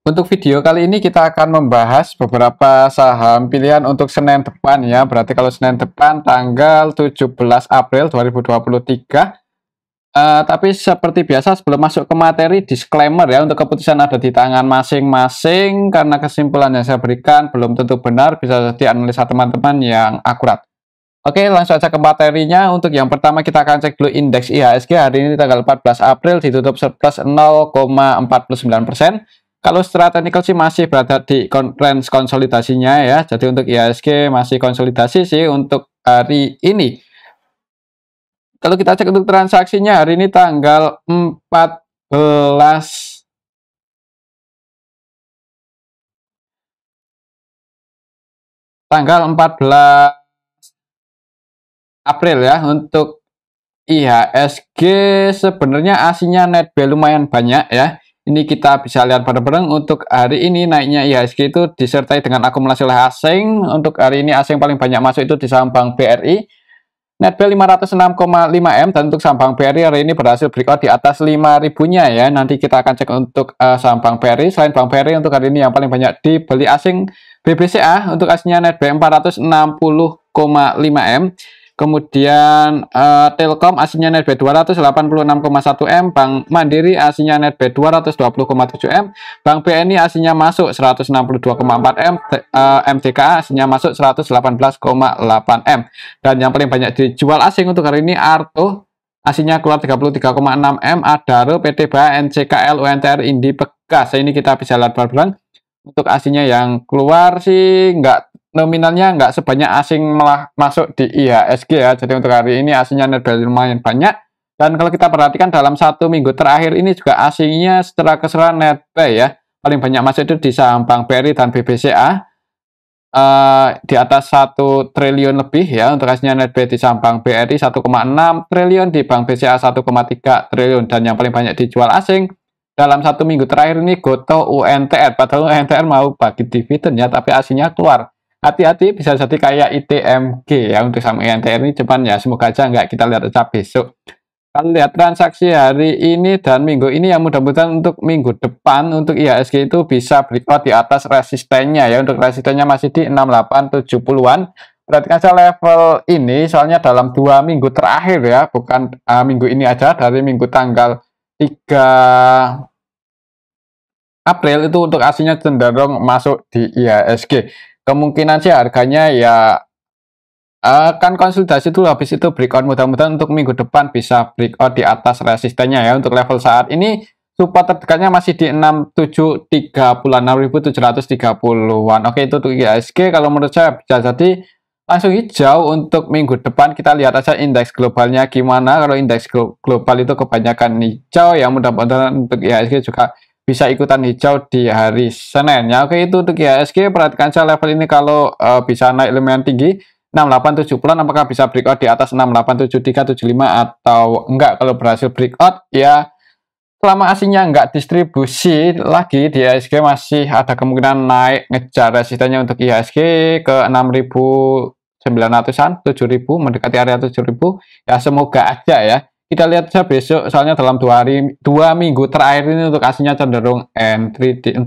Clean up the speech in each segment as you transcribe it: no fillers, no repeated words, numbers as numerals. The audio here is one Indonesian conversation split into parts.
Untuk video kali ini kita akan membahas beberapa saham pilihan untuk Senin depan ya. Berarti kalau Senin depan tanggal 17 April 2023. Tapi seperti biasa sebelum masuk ke materi, disclaimer ya, untuk keputusan ada di tangan masing-masing karena kesimpulan yang saya berikan belum tentu benar, bisa jadi analisa teman-teman yang akurat. Oke, langsung aja ke materinya. Untuk yang pertama kita akan cek dulu indeks IHSG hari ini tanggal 14 April ditutup surplus 0,49%. Kalau secara teknikal sih masih berada di range konsolidasinya ya. Jadi untuk IHSG masih konsolidasi sih untuk hari ini. Kalau kita cek untuk transaksinya hari ini tanggal 14 April ya. Untuk IHSG sebenarnya aslinya netbuy lumayan banyak ya. Ini kita bisa lihat bareng-bareng. Untuk hari ini naiknya IHSG itu disertai dengan akumulasi oleh asing. Untuk hari ini asing paling banyak masuk itu di saham Bank BRI. Netbuy 506,5M, dan untuk saham Bank BRI hari ini berhasil breakout di atas 5.000-nya ya. Nanti kita akan cek untuk saham Bank BRI. Selain Bank BRI untuk hari ini yang paling banyak dibeli asing BBCA, untuk aslinya netbuy 460,5M. Kemudian Telkom aslinya netbuy 286,1M, Bank Mandiri aslinya netbuy 220,7M, Bank BNI aslinya masuk 162,4M, MTKA aslinya masuk 118,8M. Dan yang paling banyak dijual asing untuk hari ini Arto aslinya keluar 33,6M, Adaro, PT BA, NCKL, UNTR, Indi, Pegas. Ini kita bisa lihat bareng-bareng. Untuk aslinya yang keluar sih nominalnya nggak sebanyak asing malah masuk di IHSG ya. Jadi untuk hari ini aslinya netbuy lumayan banyak. Dan kalau kita perhatikan dalam 1 minggu terakhir ini juga asingnya secara keseluruhan netbuy ya. Paling banyak masuk itu di saham Bank BRI dan BBCA. Di atas 1 triliun lebih ya. Untuk aslinya netbuy di saham Bank BRI 1,6 triliun, di Bank BCA 1,3 triliun. Dan yang paling banyak dijual asing dalam 1 minggu terakhir ini Gotoh, UNTR. Padahal UNTR mau bagi dividen ya, tapi aslinya keluar. Hati-hati, bisa jadi kayak ITMG ya untuk saham UNTR ini, cuman ya semoga aja nggak, kita lihat aja besok. Kalau lihat transaksi hari ini dan minggu ini ya, mudah-mudahan untuk minggu depan untuk IHSG itu bisa breakout di atas resistennya ya. Untuk resistennya masih di 6870-an. Perhatikan saja level ini, soalnya dalam 2 minggu terakhir ya, bukan minggu ini aja, dari minggu tanggal 3 April itu untuk aslinya cenderung masuk di IHSG. Kemungkinan sih harganya ya akan konsolidasi dulu, habis itu breakout. Mudah-mudahan untuk minggu depan bisa breakout di atas resistennya ya. Untuk level saat ini support terdekatnya masih di 6730-an, 6730-an. Oke, itu untuk IHSG kalau menurut saya bisa jadi langsung hijau. Untuk minggu depan kita lihat aja indeks globalnya gimana. Kalau indeks global itu kebanyakan hijau ya, mudah-mudahan untuk IHSG juga bisa ikutan hijau di hari Senin ya. Oke, itu untuk IHSG. Perhatikan saja level ini kalau bisa naik lumayan tinggi 6870-an, apakah bisa breakout di atas 687375 atau enggak. Kalau berhasil breakout ya, selama asingnya enggak distribusi lagi di IHSG, masih ada kemungkinan naik ngejar resistennya untuk IHSG ke 6.900-an, 7.000, mendekati area 7.000 ya. Semoga aja ya. Kita lihat saja besok, soalnya dalam 2 minggu terakhir ini untuk aslinya cenderung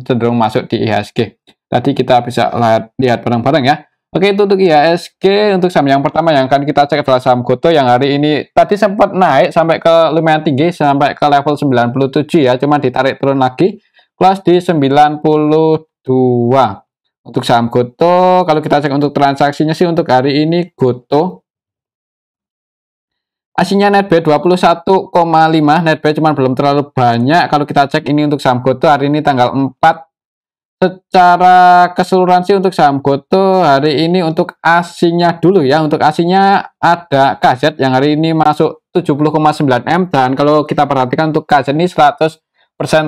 cenderung masuk di IHSG. Tadi kita bisa lihat bareng-bareng ya. Oke, itu untuk IHSG. Untuk saham yang pertama yang akan kita cek adalah saham Gotoh, yang hari ini tadi sempat naik sampai ke lumayan tinggi, sampai ke level 97 ya, cuma ditarik turun lagi, close di 92. Untuk saham Gotoh, kalau kita cek untuk transaksinya sih untuk hari ini Gotoh aslinya netbuy 21,5, netbuy cuman belum terlalu banyak. Kalau kita cek ini untuk saham Gotoh hari ini tanggal 4, secara keseluruhan sih untuk saham Gotoh hari ini untuk aslinya dulu ya. Untuk aslinya ada KZ yang hari ini masuk 70,9M, dan kalau kita perhatikan untuk KZ ini 100%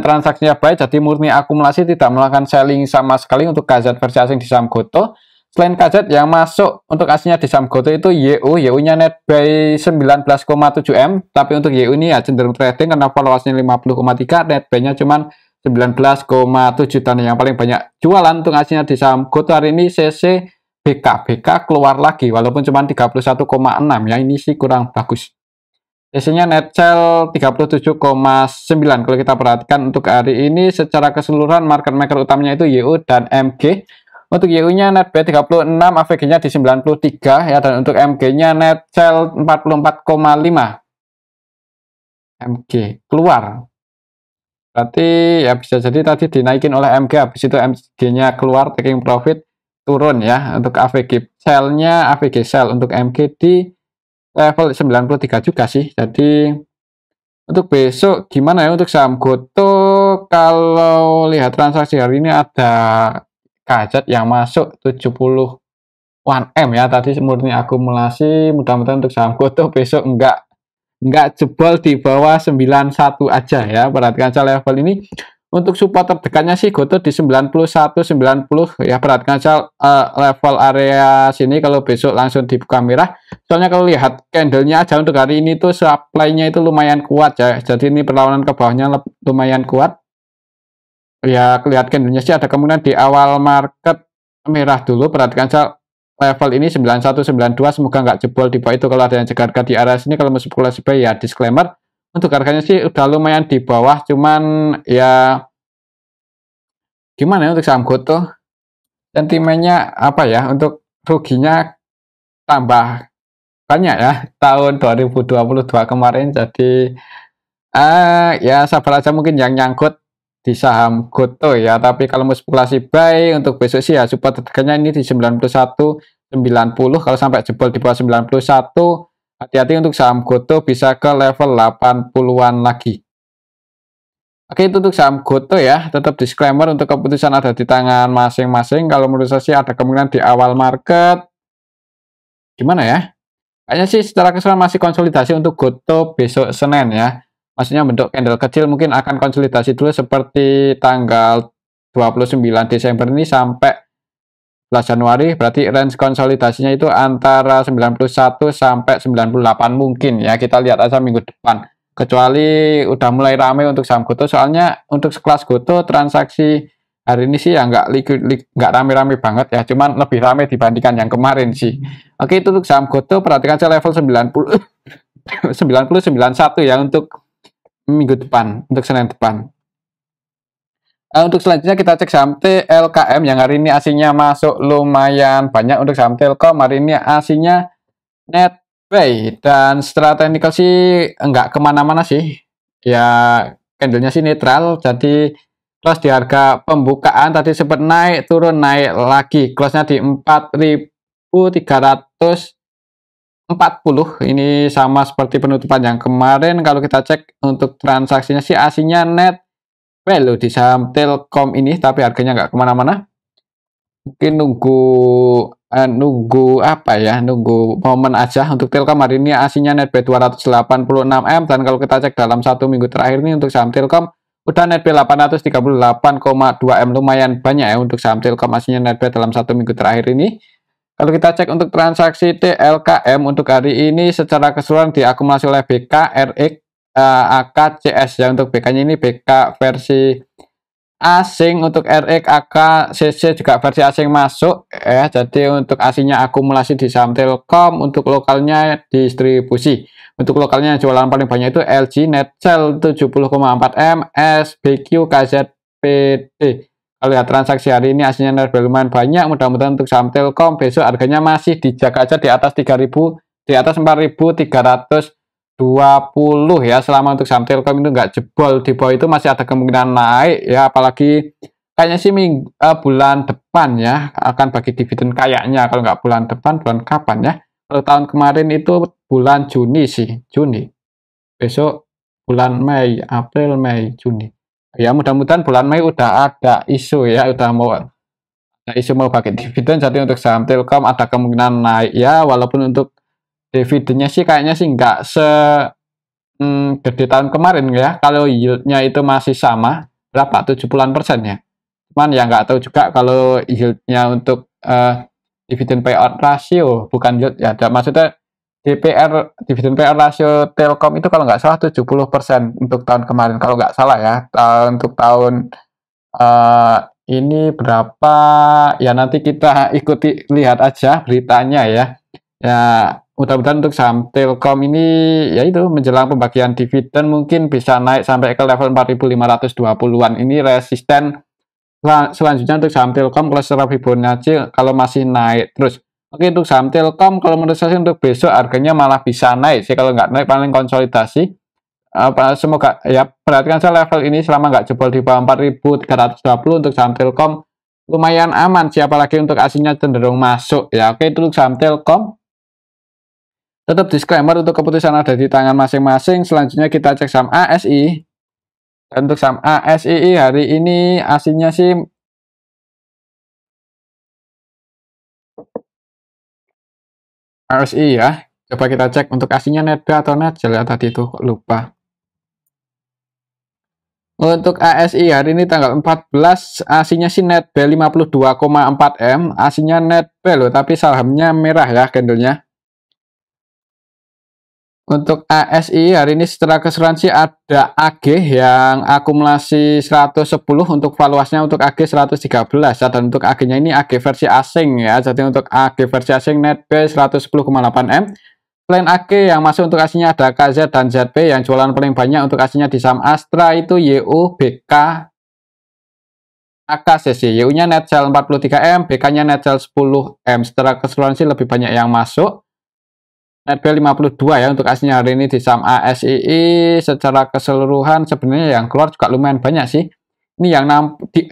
transaksinya baik, jadi murni akumulasi, tidak melakukan selling sama sekali untuk KZ versi asing di saham Gotoh. Selain KZ yang masuk untuk aslinya di saham Gotoh itu YU-nya netbuy 19,7M, tapi untuk YU ini ya cenderung trading karena valuasinya 50,3, netbuy-nya cuman 19,7. Dan yang paling banyak jualan untuk aslinya di saham Gotoh hari ini CC BK keluar lagi walaupun cuma 31,6 ya, ini sih kurang bagus. Isinya net sell 37,9. Kalau kita perhatikan untuk hari ini secara keseluruhan market maker utamanya itu YU dan MG. Untuk YU-nya net buy 36, AVG-nya di 93 ya, dan untuk MG-nya net sell 44,5. MG keluar. Berarti ya bisa jadi tadi dinaikin oleh MG, habis itu MG-nya keluar taking profit, turun ya. Untuk AVG sell-nya, AVG sell untuk MG di level 93 juga sih. Jadi untuk besok gimana ya untuk saham Goto? Kalau lihat transaksi hari ini ada kajet yang masuk 71M ya, tadi murni akumulasi. Mudah-mudahan untuk saham Goto besok enggak jebol di bawah 91 aja ya. Perhatikan saja level ini. Untuk support terdekatnya sih Goto di 91,90 ya. Perhatikan saja level area sini kalau besok langsung dibuka merah. Soalnya kalau lihat candlenya aja untuk hari ini tuh supply-nya itu lumayan kuat ya. Jadi ini perlawanan ke bawahnya lumayan kuat. Ya, kelihatan candlenya sih ada kemungkinan di awal market merah dulu. Perhatikan saja level ini 9192, semoga nggak jebol di bawah itu. Kalau ada yang jaga harga di area sini, kalau mau spekulasi buy ya disclaimer. Untuk harganya sih udah lumayan di bawah, cuman ya gimana ya untuk saham Goto? Sentimennya apa ya? Untuk ruginya tambah banyak ya tahun 2022 kemarin. Jadi ya sabar aja mungkin yang nyangkut di saham Goto ya. Tapi kalau mau spekulasi buy untuk besok sih ya support terdekatnya ini di 91,90. Kalau sampai jebol di bawah 91, hati-hati untuk saham Goto bisa ke level 80-an lagi. Oke, itu untuk saham Goto ya. Tetap disclaimer, untuk keputusan ada di tangan masing-masing. Kalau menurut saya sih ada kemungkinan di awal market gimana ya? Kayaknya sih secara keseluruhan masih konsolidasi untuk Goto besok Senin ya. Maksudnya bentuk candle kecil mungkin akan konsolidasi dulu seperti tanggal 29 Desember ini sampai 11 Januari. Berarti range konsolidasinya itu antara 91 sampai 98 mungkin ya. Kita lihat aja minggu depan. Kecuali udah mulai ramai untuk saham Goto. Soalnya untuk sekelas Goto transaksi hari ini sih ya nggak rame-rame banget ya. Cuman lebih ramai dibandingkan yang kemarin sih. Oke, itu untuk saham Goto. Perhatikan saya level 90 91 ya untuk minggu depan, untuk Senin depan. Untuk selanjutnya kita cek saham TLKM yang hari ini aslinya masuk lumayan banyak. Untuk saham Telkom hari ini aslinya net buy, dan setelah technical sih enggak kemana-mana sih ya, candlenya sih netral. Jadi close di harga pembukaan tadi sempat naik turun naik lagi, close nya di 4.340. Ini sama seperti penutupan yang kemarin. Kalau kita cek untuk transaksinya sih aslinya net value di saham Telkom ini, tapi harganya nggak kemana-mana. Mungkin nunggu apa ya, nunggu momen aja. Untuk Telkom hari ini aslinya net buy 286M, dan kalau kita cek dalam 1 minggu terakhir ini untuk saham Telkom udah net buy 838,2M, lumayan banyak ya untuk saham Telkom aslinya net buy dalam 1 minggu terakhir ini. Kalau kita cek untuk transaksi TLKM untuk hari ini secara keseluruhan diakumulasi oleh BK, RX, AK, CS ya. Untuk BK-nya ini BK versi asing, untuk RX, AK, CC juga versi asing masuk ya. Jadi untuk aslinya akumulasi di saham Telkom, untuk lokalnya distribusi. Untuk lokalnya yang jualan paling banyak itu LG net sell 70,4M, SBQ, KZPD. Kalau lihat transaksi hari ini aslinya net lumayan banyak. Mudah-mudahan untuk saham Telkom besok harganya masih dijaga aja di atas 3.000, di atas 4.320 ya. Selama untuk saham Telkom itu nggak jebol di bawah itu masih ada kemungkinan naik ya. Apalagi kayaknya sih bulan depan ya akan bagi dividen kayaknya. Kalau nggak bulan depan, bulan kapan ya? Kalau tahun kemarin itu bulan Juni sih, Juni. Besok bulan Mei, April, Mei, Juni. Ya mudah-mudahan bulan Mei udah ada isu ya, udah mau ada isu mau bagi dividen. Jadi untuk saham Telkom ada kemungkinan naik ya, walaupun untuk dividennya sih kayaknya sih nggak gede tahun kemarin ya. Kalau yieldnya itu masih sama berapa, 70% ya. Cuman ya nggak tahu juga kalau yieldnya untuk dividen payout ratio, bukan yield ya, maksudnya DPR, dividen payout ratio Telkom itu kalau nggak salah 70% untuk tahun kemarin kalau nggak salah ya. Untuk tahun ini berapa ya, nanti kita ikuti lihat aja beritanya ya. Ya, mudah-mudahan untuk saham Telkom ini ya itu menjelang pembagian dividen mungkin bisa naik sampai ke level 4.520-an. Ini resisten selanjutnya untuk saham Telkom kalau secara Fibonacci kalau masih naik terus. Oke, untuk saham Telkom kalau menurut saya untuk besok harganya malah bisa naik sih, kalau nggak naik paling konsolidasi. Semoga ya perhatikan saya level ini selama nggak jebol di bawah 4.320 untuk saham Telkom lumayan aman, siapa lagi untuk aslinya cenderung masuk ya. Oke, itu untuk saham Telkom. Tetap disclaimer untuk keputusan ada di tangan masing-masing. Selanjutnya kita cek saham ASI. Dan untuk saham ASI hari ini aslinya sih ASI ya. Coba kita cek untuk aslinya net B atau net ya, tadi itu lupa. Untuk ASI hari ini tanggal 14 aslinya sih net B 52,4 M, aslinya net B loh, tapi sahamnya merah ya candlenya. Untuk ASI hari ini secara keseluruhan sih ada AG yang akumulasi 110, untuk valuasinya untuk AG 113 ya, dan untuk AG-nya ini AG versi asing ya. Jadi untuk AG versi asing net B 110,8 M. Selain AG yang masuk untuk aslinya ada KZ dan ZP, yang jualan paling banyak untuk aslinya di saham Astra itu YU, BK, AKCC. YU-nya net sell 43 M, BK-nya net sell 10 M. Secara keseluruhan sih lebih banyak yang masuk. Net B 52 ya untuk aslinya hari ini di saham ASII. Secara keseluruhan sebenarnya yang keluar juga lumayan banyak sih. Ini yang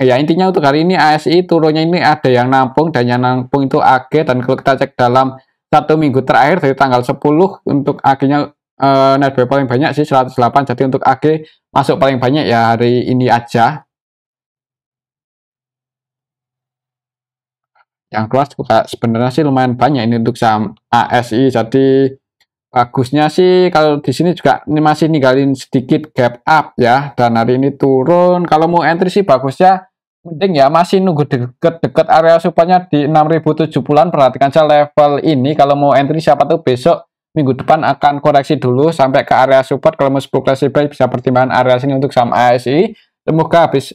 ya intinya untuk hari ini ASI turunnya ini ada yang nampung, dan yang nampung itu AG. Dan kalau kita cek dalam 1 minggu terakhir dari tanggal 10 untuk AG-nya net B paling banyak sih 108. Jadi untuk AG masuk paling banyak ya hari ini aja. Yang keluar juga sebenarnya sih lumayan banyak ini untuk saham ASI. Jadi bagusnya sih kalau di sini juga ini masih ninggalin sedikit gap up ya, dan hari ini turun. Kalau mau entry sih bagusnya mending ya masih nunggu deket-deket area supportnya di 6.070-an. Perhatikan saya level ini, kalau mau entry siapa tahu besok minggu depan akan koreksi dulu sampai ke area support. Kalau mau spekulasi buy bisa pertimbangan area sini untuk saham ASI. Semoga habis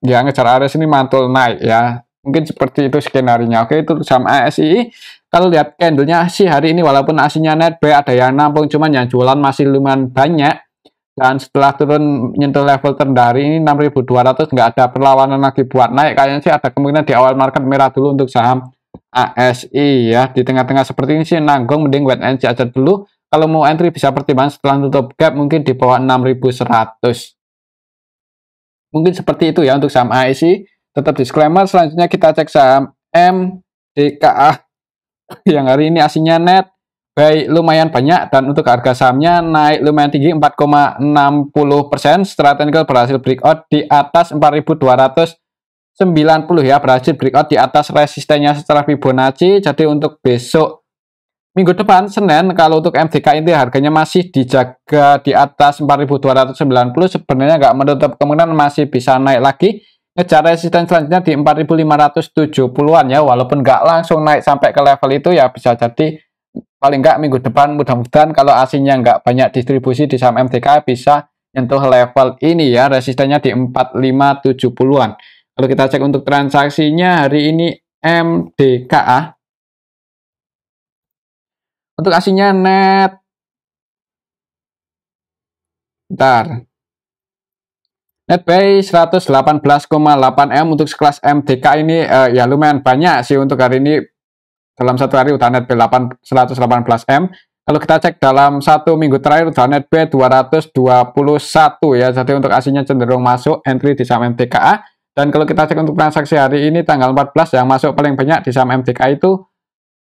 ya ngejar area sini mantul naik ya. Mungkin seperti itu skenario-nya. Oke, itu saham ASI. Kalau lihat candlenya sih hari ini walaupun aslinya net B ada yang nampung, cuman yang jualan masih lumayan banyak. Dan setelah turun nyentuh level terendah hari ini 6.200 nggak ada perlawanan lagi buat naik. Kayaknya sih ada kemungkinan di awal market merah dulu untuk saham ASI ya. Di tengah-tengah seperti ini sih nanggung, mending wait and see aja dulu. Kalau mau entry bisa pertimbangan setelah tutup gap mungkin di bawah 6.100. Mungkin seperti itu ya untuk saham ASI. Tetap disclaimer. Selanjutnya kita cek saham MDKA yang hari ini aslinya net baik lumayan banyak, dan untuk harga sahamnya naik lumayan tinggi 4,60%. Secara technical berhasil breakout di atas 4.290 ya, berhasil breakout di atas resistennya secara Fibonacci. Jadi untuk besok minggu depan Senin, kalau untuk MDK ini harganya masih dijaga di atas 4.290, sebenarnya nggak menutup kemungkinan masih bisa naik lagi. Ngejar resisten selanjutnya di 4.570-an ya, walaupun nggak langsung naik sampai ke level itu ya, bisa jadi paling nggak minggu depan mudah-mudahan kalau aslinya nggak banyak distribusi di saham MDK bisa nyentuh level ini ya, resistennya di 4.570-an. Kalau kita cek untuk transaksinya hari ini MDKA untuk aslinya net net buy 118,8 M untuk sekelas MDK ini ya lumayan banyak sih untuk hari ini. Dalam satu hari udah net B 118 M. Kalau kita cek dalam 1 minggu terakhir udah net B 221 ya. Jadi untuk aslinya cenderung masuk entry di saham MDKA. Dan kalau kita cek untuk transaksi hari ini tanggal 14 yang masuk paling banyak di saham MDKA itu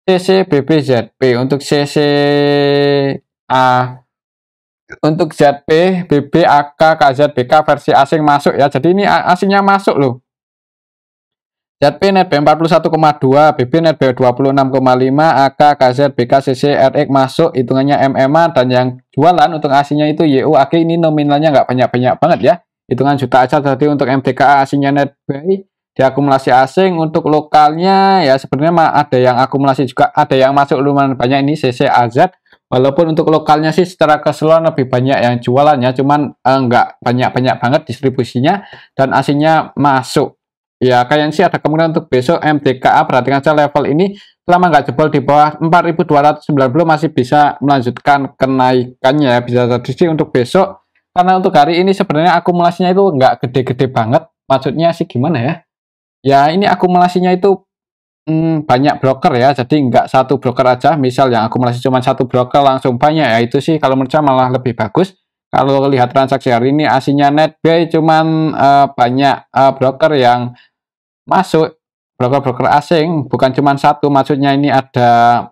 CCBBZP. Untuk untuk ZP, BB, AK, KZ, BK versi asing masuk ya. Jadi ini asingnya masuk loh. ZP net B 41,2, BB net B 26,5, AK, KZ, BK, CC, RX masuk hitungannya MMA. Dan yang jualan untuk asingnya itu YU, AG ini nominalnya nggak banyak-banyak banget ya, hitungan juta aja. Jadi untuk MDK asingnya net buy diakumulasi asing. Untuk lokalnya ya sebenarnya ada yang akumulasi juga, ada yang masuk lumayan banyak ini CC, AZ. Walaupun untuk lokalnya sih secara keseluruhan lebih banyak yang jualannya, cuman nggak banyak-banyak banget distribusinya, dan asingnya masuk. Ya kayaknya sih ada kemungkinan untuk besok MDKA, perhatikan saja level ini selama nggak jebol di bawah 4.290 masih bisa melanjutkan kenaikannya, bisa terjadi untuk besok. Karena untuk hari ini sebenarnya akumulasinya itu nggak gede-gede banget, maksudnya sih gimana ya, ya ini akumulasinya itu banyak broker ya, jadi nggak satu broker aja. Misal yang akumulasi cuma satu broker langsung banyak, ya itu sih kalau menurut saya malah lebih bagus. Kalau lihat transaksi hari ini aslinya NetBuy cuman banyak broker yang masuk, broker-broker asing, bukan cuma satu, maksudnya ini ada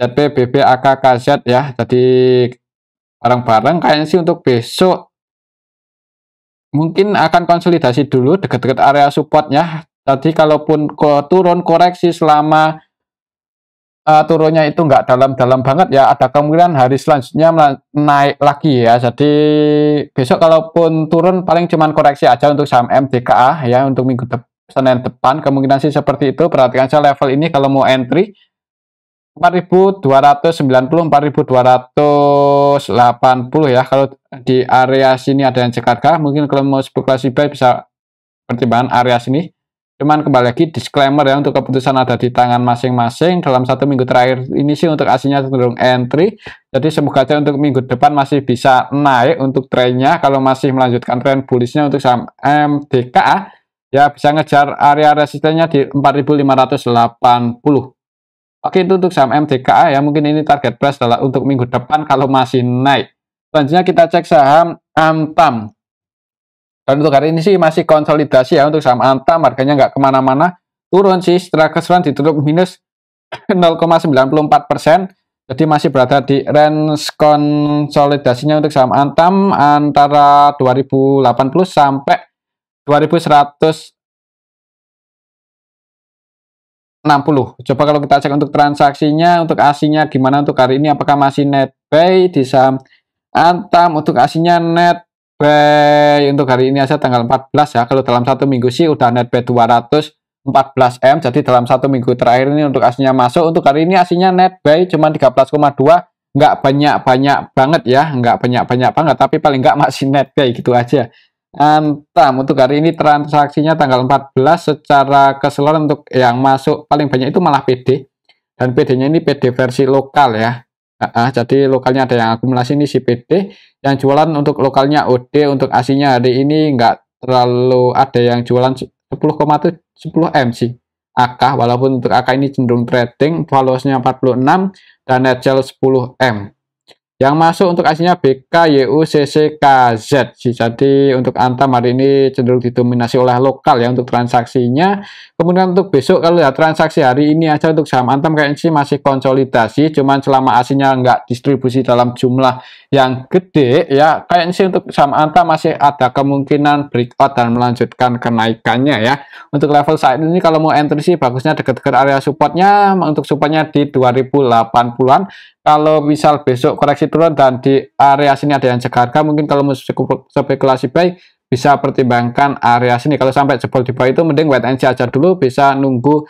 ZP, BB, AK, KZ ya. Jadi bareng-bareng kayaknya sih untuk besok mungkin akan konsolidasi dulu dekat-dekat area supportnya. Tadi kalaupun turun koreksi selama turunnya itu nggak dalam-dalam banget ya, ada kemungkinan hari selanjutnya naik lagi ya. Jadi besok kalaupun turun paling cuman koreksi aja untuk saham MDKA ya, untuk minggu Senin depan kemungkinan sih seperti itu. Perhatikan saja level ini kalau mau entry 4.290, 4.280 ya. Kalau di area sini ada yang cek harga, mungkin kalau mau spekulasi buy bisa pertimbangan area sini. Cuman kembali lagi disclaimer ya, untuk keputusan ada di tangan masing-masing. Dalam satu minggu terakhir ini sih untuk aslinya cenderung entry. Jadi semoga aja untuk minggu depan masih bisa naik untuk trennya. Kalau masih melanjutkan tren bullishnya untuk saham MDKA ya, bisa ngejar area resistennya di 4.580. Oke, itu untuk saham MDKA ya. Mungkin ini target price adalah untuk minggu depan kalau masih naik. Selanjutnya kita cek saham Antam. Dan untuk hari ini sih masih konsolidasi ya untuk saham Antam, harganya nggak kemana-mana, turun sih setelah keseruan ditutup minus 0,94%. Jadi masih berada di range konsolidasinya untuk saham Antam antara 2080 sampai 2160. Coba kalau kita cek untuk transaksinya, untuk asinya gimana untuk hari ini, apakah masih NetBuy di saham Antam. Untuk asinya NetBuy untuk hari ini aja tanggal 14 ya. Kalau dalam satu minggu sih udah NetBuy 214M. Jadi dalam satu minggu terakhir ini untuk asinya masuk. Untuk hari ini asinya NetBuy cuma 13,2, nggak banyak-banyak banget ya, nggak banyak-banyak banget, tapi paling nggak masih NetBuy gitu aja. Antam untuk hari ini transaksinya tanggal 14 secara keseluruhan untuk yang masuk paling banyak itu malah PD, dan PD-nya ini PD versi lokal ya. Jadi lokalnya ada yang akumulasi ini si PD, yang jualan untuk lokalnya OD. Untuk asinya hari ini nggak terlalu ada yang jualan 10,10M sih AK, walaupun untuk AK ini cenderung trading, valuasinya 46 dan net sell 10M. Yang masuk untuk asinya BK, YU, CC, KZ sih. Jadi untuk Antam hari ini cenderung didominasi oleh lokal ya untuk transaksinya. Kemudian untuk besok kalau lihat transaksi hari ini aja untuk saham Antam kayaknya sih masih konsolidasi. Cuman selama asinya nggak distribusi dalam jumlah yang gede ya, kayaknya sih untuk saham Antam masih ada kemungkinan breakout dan melanjutkan kenaikannya ya. Untuk level saat ini kalau mau entry sih bagusnya dekat-dekat area supportnya. Untuk supportnya di 2080-an. Kalau misal besok koreksi turun dan di area sini ada yang cek harga, mungkin kalau mau spekulasi buy bisa pertimbangkan area sini. Kalau sampai jebol di bawah itu mending wait and see aja dulu, bisa nunggu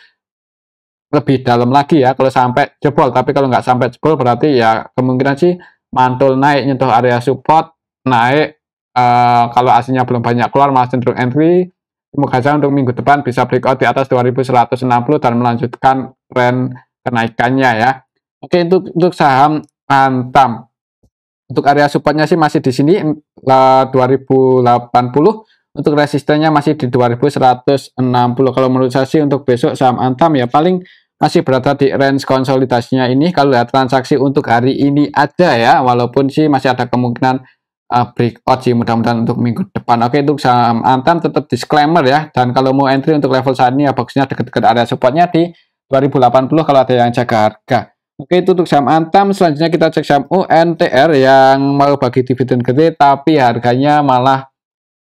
lebih dalam lagi ya kalau sampai jebol. Tapi kalau nggak sampai jebol berarti ya kemungkinan sih mantul naik nyentuh area support, naik. Kalau aslinya belum banyak keluar malah cenderung entry. Semoga saja untuk minggu depan bisa breakout di atas 2160 dan melanjutkan tren kenaikannya ya. Oke, untuk saham Antam, untuk area supportnya sih masih di sini 2080, untuk resistennya masih di 2160. Kalau menurut saya sih untuk besok saham Antam ya paling masih berada di range konsolidasinya ini. Kalau lihat transaksi untuk hari ini ada ya, walaupun sih masih ada kemungkinan breakout sih mudah-mudahan untuk minggu depan. Oke, untuk saham Antam tetap disclaimer ya, dan kalau mau entry untuk level saat ini ya bagusnya dekat-dekat area supportnya di 2080 kalau ada yang jaga harga. Oke, itu untuk saham Antam. Selanjutnya kita cek saham UNTR yang mau bagi dividen gede tapi harganya malah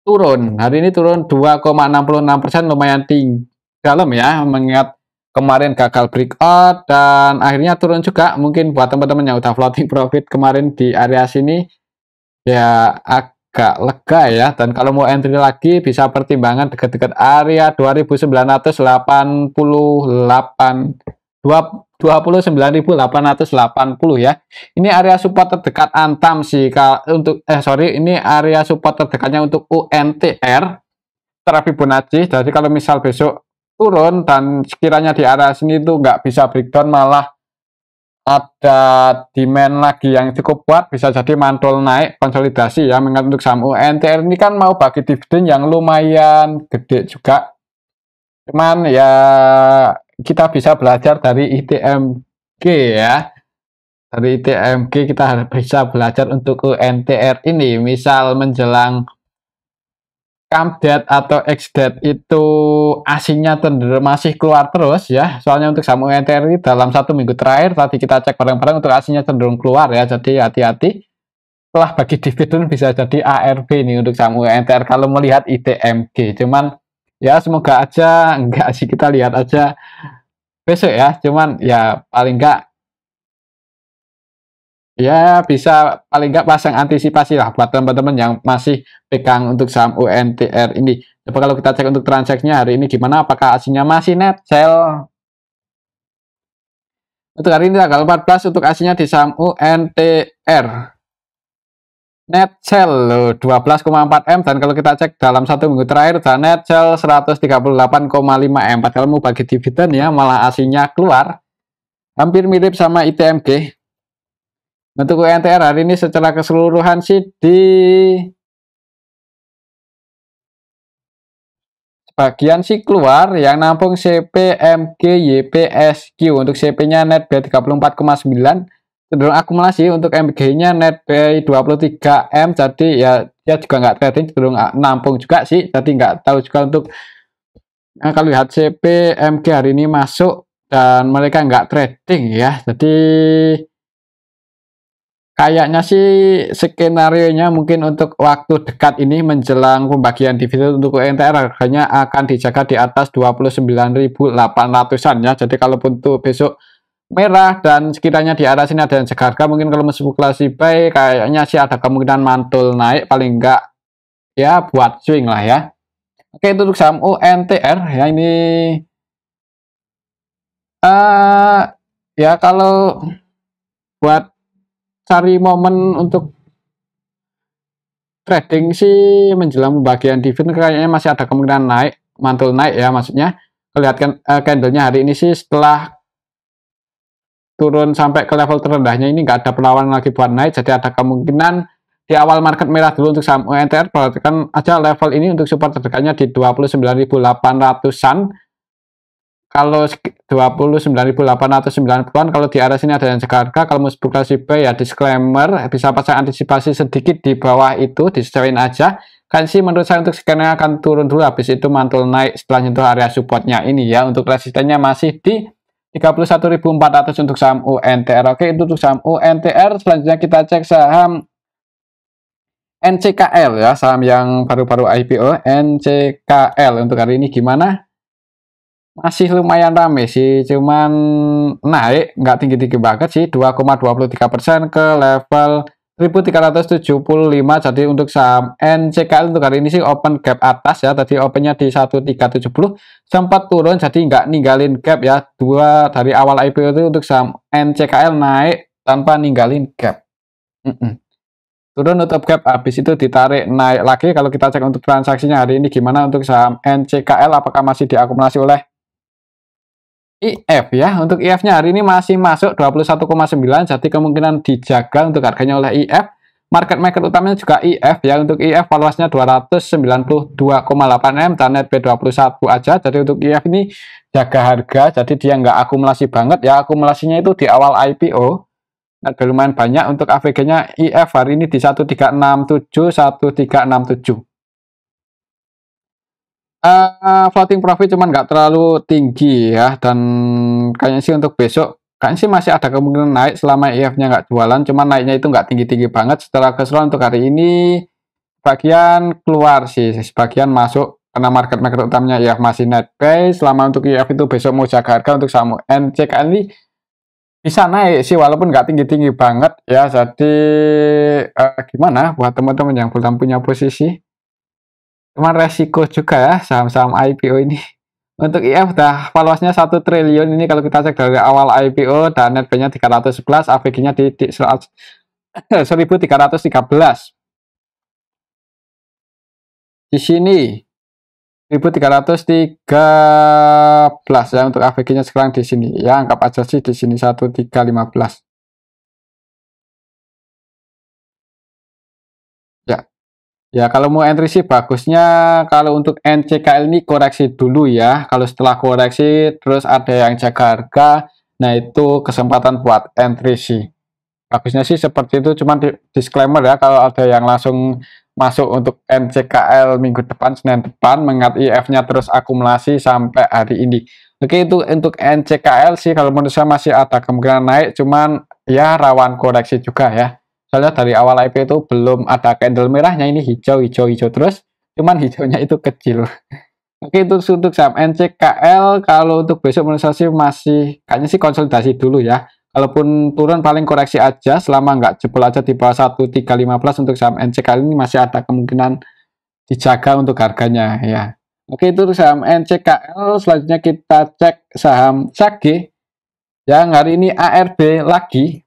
turun. Hari ini turun 2,66%, lumayan tinggi dalam ya, mengingat kemarin gagal breakout dan akhirnya turun juga. Mungkin buat teman-teman yang udah floating profit kemarin di area sini ya agak lega ya, dan kalau mau entry lagi bisa pertimbangan dekat-dekat area 2988, 29.880 ya. Ini area support terdekat Antam sih untuk ini area support terdekatnya untuk UNTR secara Fibonacci. Jadi kalau misal besok turun dan sekiranya di area sini itu nggak bisa breakdown, malah ada demand lagi yang cukup kuat, bisa jadi mantul naik konsolidasi ya. Mengingat untuk saham UNTR ini kan mau bagi dividen yang lumayan gede juga, cuman ya kita bisa belajar dari ITMG ya. Dari ITMG kita bisa belajar untuk UNTR ini, misal menjelang come date atau ex date itu asingnya cenderung masih keluar terus ya. Soalnya untuk saham UNTR ini dalam 1 minggu terakhir tadi kita cek bareng-bareng untuk asingnya cenderung keluar ya. Jadi hati-hati. Setelah bagi dividen bisa jadi ARB ini untuk saham UNTR kalau melihat ITMG. Cuman ya semoga aja enggak sih, kita lihat aja besok ya. Cuman ya paling enggak ya bisa paling nggak pasang antisipasi lah buat teman-teman yang masih pegang untuk saham UNTR ini. Coba kalau kita cek untuk transaksinya hari ini gimana, apakah aslinya masih net sell? Untuk hari ini tanggal 14 untuk aslinya di saham UNTR net sell 12,4 M, dan kalau kita cek dalam 1 minggu terakhir dan net sell 138,5 M. Padahal mau bagi dividen ya malah aslinya keluar, hampir mirip sama ITMG. Untuk UNTR hari ini secara keseluruhan sih di bagian sih keluar yang nampung CP, MG, YPSQ. Untuk CP-nya net B 34,9, cenderung akumulasi. Untuk MG-nya net B 23M, jadi ya dia juga nggak trading, cenderung nampung juga sih. Jadi nggak tahu juga untuk kalau lihat CP, MG hari ini masuk dan mereka nggak trading ya. Jadi kayaknya sih skenario-nya mungkin untuk waktu dekat ini menjelang pembagian dividen untuk UNTR harganya akan dijaga di atas 29.800-an ya. Jadi kalaupun tuh besok merah dan sekiranya di arah sini ada yang jaga harga, mungkin kalau spekulasi buy kayaknya sih ada kemungkinan mantul naik paling enggak ya buat swing lah ya. Oke, itu untuk saham UNTR ya. Ini ya kalau buat cari momen untuk trading sih menjelang pembagian dividen kayaknya masih ada kemungkinan naik, mantul naik ya. Maksudnya kelihatan candlenya hari ini sih setelah turun sampai ke level terendahnya ini nggak ada perlawanan lagi buat naik, jadi ada kemungkinan di awal market merah dulu untuk saham UNTR. Perhatikan aja level ini untuk support terdekatnya di 29.800-an. Kalau 29.890-an, kalau di arah sini ada yang jaga harga, kalau mau spekulasi buy ya disclaimer, bisa pasang antisipasi sedikit di bawah itu, disesuaikan aja. Kan sih menurut saya untuk skenario akan turun dulu, habis itu mantul naik setelah nyentuh area supportnya ini ya. Untuk resistennya masih di 31.400 untuk saham UNTR. Oke, itu untuk saham UNTR. Selanjutnya kita cek saham NCKL ya, saham yang baru-baru IPO. NCKL untuk hari ini gimana? Masih lumayan rame sih, cuman naik nggak tinggi-tinggi banget sih, 2,23% ke level 1375. Jadi untuk saham NCKL untuk hari ini sih open gap atas ya, tadi opennya di 1370, sempat turun jadi nggak ninggalin gap ya. Dua dari awal IPO itu untuk saham NCKL naik tanpa ninggalin gap. Turun nutup gap, habis itu ditarik naik lagi. Kalau kita cek untuk transaksinya hari ini gimana untuk saham NCKL, apakah masih diakumulasi oleh IF ya. Untuk IF-nya hari ini masih masuk 21,9, jadi kemungkinan dijaga untuk harganya oleh IF. Market maker utamanya juga IF ya. Untuk IF valuasinya 292,8 M dan net B21 aja. Jadi untuk IF ini jaga harga, jadi dia nggak akumulasi banget ya. Akumulasinya itu di awal IPO. Nah, lumayan banyak. Untuk AVG-nya IF hari ini di 1367, 1367. Floating profit cuman nggak terlalu tinggi ya, dan kayaknya sih untuk besok kayaknya sih masih ada kemungkinan naik selama IF-nya nggak jualan, cuman naiknya itu nggak tinggi-tinggi banget. Secara keseluruhan untuk hari ini bagian keluar sih, sebagian masuk karena market maker utamanya IF masih net buy. Selama untuk IF itu besok mau jaga harga untuk saham NCKL ini bisa naik sih walaupun nggak tinggi-tinggi banget ya. Jadi gimana buat teman-teman yang belum punya posisi, cuman resiko juga ya saham-saham IPO ini. Untuk IF udah valuasinya 1 triliun ini kalau kita cek dari awal IPO, dan net B-nya 311, AVG-nya di 1313. Di sini 1313 ya untuk AVG-nya sekarang di sini. Ya, anggap aja sih di sini 1315. Ya. Ya, kalau mau entry sih bagusnya kalau untuk NCKL ini koreksi dulu ya. Kalau setelah koreksi terus ada yang jaga harga, nah itu kesempatan buat entry sih. Bagusnya sih seperti itu, cuman disclaimer ya kalau ada yang langsung masuk untuk NCKL minggu depan, Senin depan, mengingat IF-nya terus akumulasi sampai hari ini. Oke, itu untuk NCKL sih kalau menurut saya masih ada kemungkinan naik, cuman ya rawan koreksi juga ya. Soalnya dari awal IP itu belum ada candle merahnya, ini hijau, hijau, hijau terus, cuman hijaunya itu kecil. Oke, itu untuk saham NCKL. Kalau untuk besok menurut saya sih masih kayaknya sih konsolidasi dulu ya. Kalaupun turun paling koreksi aja selama nggak jebol aja di bawah 1315 untuk saham NCKL ini masih ada kemungkinan dijaga untuk harganya ya. Oke, itu saham NCKL. Selanjutnya kita cek saham SAGE yang hari ini ARB lagi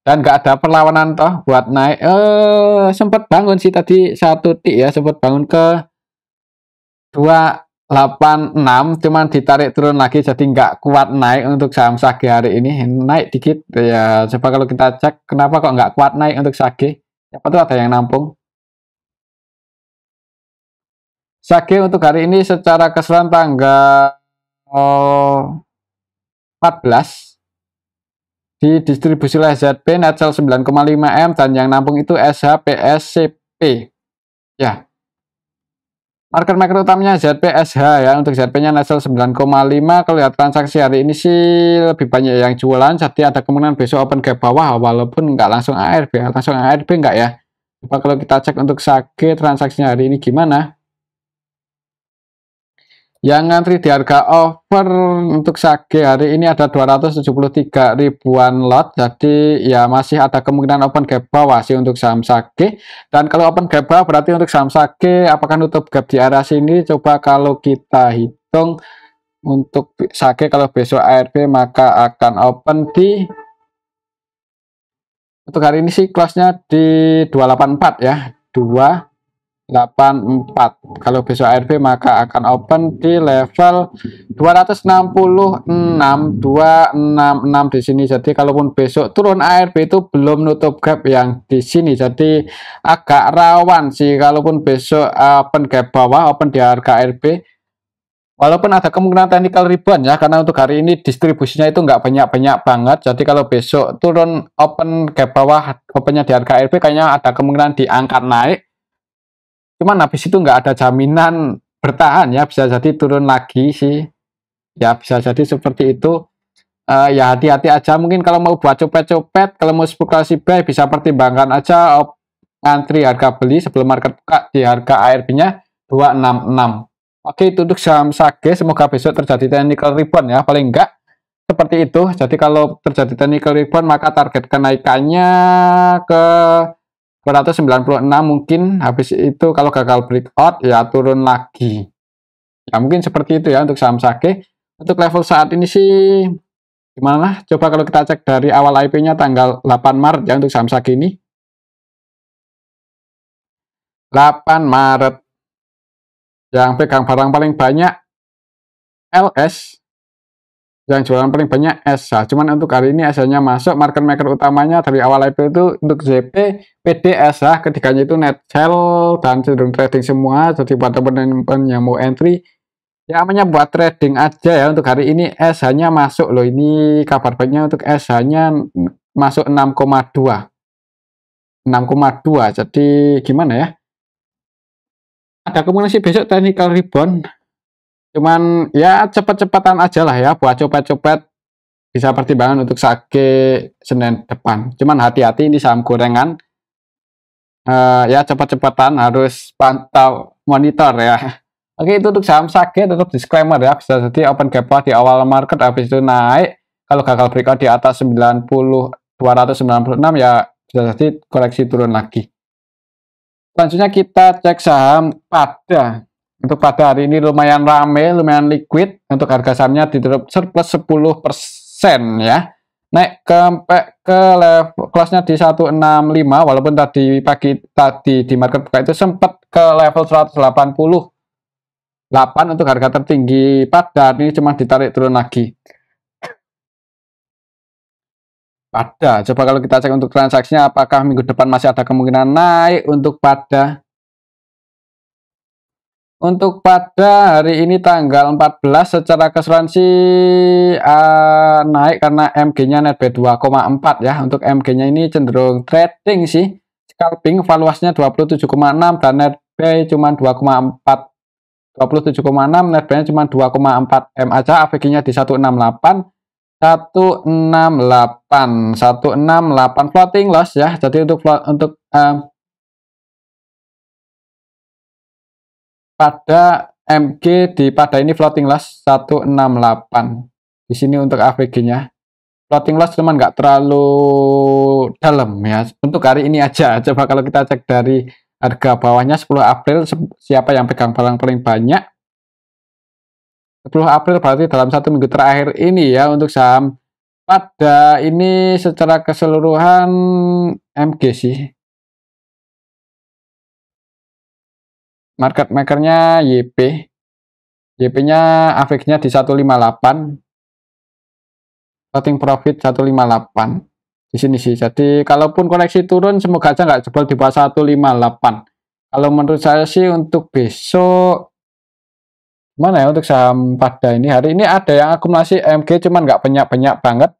dan nggak ada perlawanan toh buat naik. Sempat bangun sih tadi satu tik ya, sempat bangun ke 286, cuman ditarik turun lagi jadi nggak kuat naik untuk saham SAGE hari ini. Naik dikit ya, coba kalau kita cek kenapa kok nggak kuat naik untuk SAGE. Siapa tuh ada yang nampung. SAGE untuk hari ini secara keseluruhan tanggal 14 didistribusi oleh ZP net sell 9,5 M dan yang nampung itu SHPSCP ya. Market maker utamanya ZPSH ya, untuk ZP-nya net sell 9,5. Kalau lihat transaksi hari ini sih lebih banyak yang jualan, jadi ada kemungkinan besok open gap bawah walaupun nggak langsung ARB. Langsung ARB nggak ya? Coba kalau kita cek untuk SAGE transaksinya hari ini gimana? Yang ngantri di harga over untuk SAGE hari ini ada 273 ribuan lot, jadi ya masih ada kemungkinan open gap bawah sih untuk saham SAGE. Dan kalau open gap bawah berarti untuk saham SAGE apakah nutup gap di area sini? Coba kalau kita hitung untuk SAGE kalau besok ARB maka akan open di, untuk hari ini sih close-nya di 284 ya, 284. Kalau besok ARB maka akan open di level 266 di sini. Jadi kalaupun besok turun ARB itu belum nutup gap yang di sini. Jadi agak rawan sih kalaupun besok open gap bawah, open di harga ARB. Walaupun ada kemungkinan technical rebound ya, karena untuk hari ini distribusinya itu nggak banyak-banyak banget. Jadi kalau besok turun open gap bawah, opennya di harga ARB kayaknya ada kemungkinan diangkat naik. Cuman habis itu nggak ada jaminan bertahan ya, bisa jadi turun lagi sih. Ya bisa jadi seperti itu. Ya hati-hati aja, mungkin kalau mau buat copet-copet, kalau mau spekulasi buy bisa pertimbangkan aja ngantri harga beli sebelum market buka di harga ARB-nya 266. Oke, itu untuk saham SAGE, semoga besok terjadi technical rebound ya, paling enggak seperti itu. Jadi kalau terjadi technical rebound maka target kenaikannya ke 296 mungkin, habis itu kalau gagal breakout ya turun lagi. Ya mungkin seperti itu ya untuk saham SAGE. Untuk level saat ini sih gimana? Coba kalau kita cek dari awal IP-nya tanggal 8 Maret ya untuk saham SAGE ini. 8 Maret. Yang pegang barang paling banyak LS, yang jualan paling banyak SH. Cuman untuk hari ini SH-nya masuk, market maker utamanya dari awal IP itu untuk ZP, PD, SH, ketiganya itu net sell dan cenderung trading semua. Jadi buat teman-teman yang mau entry, ya namanya buat trading aja ya. Untuk hari ini SH-nya masuk loh. Ini kabar baiknya untuk SH-nya masuk 6,2. 6,2. Jadi gimana ya? Ada kemungkinan sih besok technical rebound. Cuman ya cepet-cepetan aja lah ya buat copet-copet, bisa pertimbangan untuk SAGE Senin depan. Cuman hati-hati ini saham gorengan. Ya cepet-cepetan harus pantau monitor ya. Oke, itu untuk saham SAGE tetap disclaimer ya, bisa jadi open gap di awal market habis itu naik. Kalau gagal breakout di atas 296 ya bisa jadi koreksi turun lagi. Selanjutnya kita cek saham Pada. Untuk Pada hari ini lumayan rame, lumayan liquid. Untuk harga sahamnya ditutup surplus 10% ya. naik ke level close-nya di 165, walaupun tadi di market buka itu sempat ke level 188 untuk harga tertinggi pada ini, cuma ditarik turun lagi. Pada, coba kalau kita cek untuk transaksinya, apakah minggu depan masih ada kemungkinan naik untuk pada. Untuk pada hari ini tanggal 14 secara keseluruhan sih naik karena MG-nya netbuy 2,4 ya. Untuk MG-nya ini cenderung trading sih. Scalping valuasinya 27,6 dan netbuy cuma 2,4. 27,6, netbuy-nya cuma 2,4 M aja, AVG-nya di 168. 168 floating loss ya. Jadi untuk pada MG pada ini floating loss 168. Di sini untuk AVG-nya floating loss cuman nggak terlalu dalam ya. Untuk hari ini aja. Coba kalau kita cek dari harga bawahnya 10 April siapa yang pegang barang paling banyak. 10 April berarti dalam 1 minggu terakhir ini ya. Untuk saham pada ini secara keseluruhan MG sih. Market makernya YP. YP-nya AVG-nya di 158. Floating profit 158. Di sini sih. Jadi kalaupun koreksi turun semoga aja nggak jebol di bawah 158. Kalau menurut saya sih untuk besok mana ya untuk saham pada ini, hari ini ada yang akumulasi MG cuman nggak banyak-banyak banget.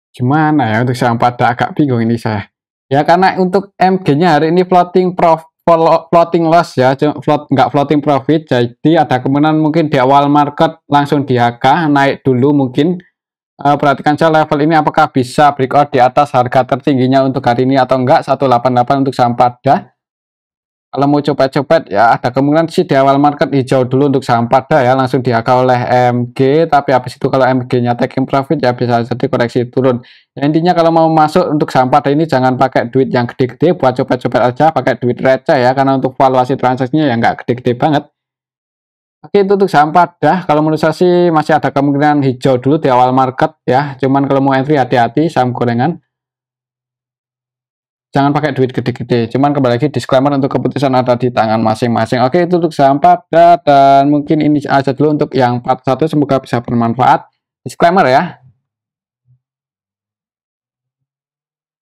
Gimana ya untuk saham pada, agak bingung ini saya. Ya karena untuk MG-nya hari ini floating loss ya, nggak floating profit, jadi ada kemungkinan mungkin di awal market langsung di HK naik dulu mungkin. Perhatikan saja level ini apakah bisa breakout di atas harga tertingginya untuk hari ini atau enggak, 188 untuk saham pada. Kalau mau coba-coba ya ada kemungkinan sih di awal market hijau dulu untuk saham pada ya, langsung di-HK oleh MG, tapi habis itu kalau MG-nya taking profit ya bisa jadi koreksi turun. Ya, intinya kalau mau masuk untuk saham pada ini jangan pakai duit yang gede-gede, buat coba-coba aja pakai duit receh ya, karena untuk valuasi transaksinya ya nggak gede-gede banget. Oke, itu untuk saham pada. Kalau menurut saya sih masih ada kemungkinan hijau dulu di awal market ya. Cuman kalau mau entry hati-hati saham gorengan. Jangan pakai duit gede-gede. Cuman kembali lagi disclaimer untuk keputusan ada di tangan masing-masing. Oke, itu untuk saham pada dan mungkin ini aja dulu untuk yang part 1, semoga bisa bermanfaat. Disclaimer ya.